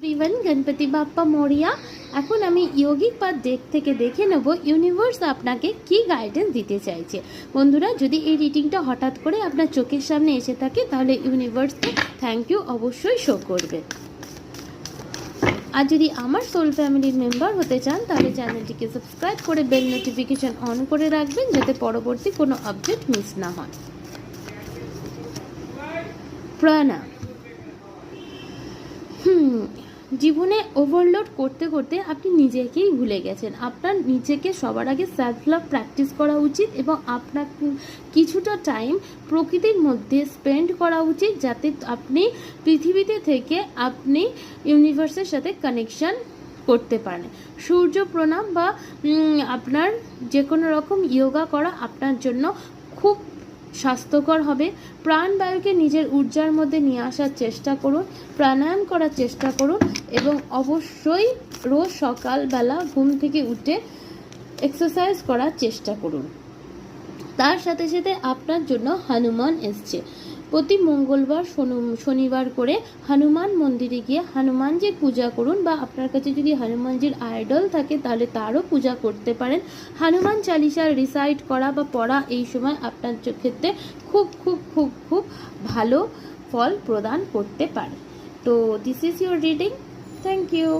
Everyone, Ganapati Bappa Moria. এখন আমি ইয়োগিক path day থেকে দেখে নেব ইউনিভার্স আপনাকে কি গাইডেন্স দিতে চাইছে। বন্ধুরা, যদি এই রিডিংটা হঠাৎ করে আপনার চোখের সামনে এসে থাকে তাহলে ইউনিভার্সকে থ্যাংক ইউ অবশ্যই শো করবে। আর যদি আমার সোল ফ্যামিলির মেম্বার হতে চান তাহলে চ্যানেলটিকে সাবস্ক্রাইব করে বেল নোটিফিকেশন অন করে রাখবেন, যাতে পরবর্তী কোনো আপডেট মিস না হয়। প্রণাম। জীবনে ওভারলোড করতে করতে আপনি নিজেকেই ভুলে গেছেন। আপনার নিজেকে সবার আগে সেলফ লাভ প্র্যাকটিস করা উচিত এবং আপনার কিছুটা টাইম প্রকৃতির মধ্যে স্পেন্ড করা উচিত, যাতে আপনি পৃথিবীতে থেকে আপনি ইউনিভার্সের সাথে কানেকশন করতে পারেন। সূর্য প্রণাম বা আপনার যে কোনো রকম যোগা করা আপনার জন্য খুব স্বাস্থ্যকর হবে। প্রাণবায়ুকে নিজের ঊর্জার মধ্যে নিয়ে আসার চেষ্টা করুন, প্রাণায়াম করার চেষ্টা করুন এবং অবশ্যই রোজ সকালবেলা ঘুম থেকে উঠে এক্সারসাইজ করার চেষ্টা করুন। তার সাথে সাথে আপনার জন্য হনুমান এসছে। প্রতি মঙ্গলবার শনিবার করে হনুমান মন্দিরে গিয়ে হনুমানজির পূজা করুন, বা আপনার কাছে যদি হনুমানজির আইডল থাকে তাহলে তারও পূজা করতে পারেন। হনুমান চালিসা রিসাইট করা বা পড়া এই সময় আপনার ক্ষেত্রে খুব খুব খুব খুব ভালো ফল প্রদান করতে পারে। তো this is your reading. Thank you.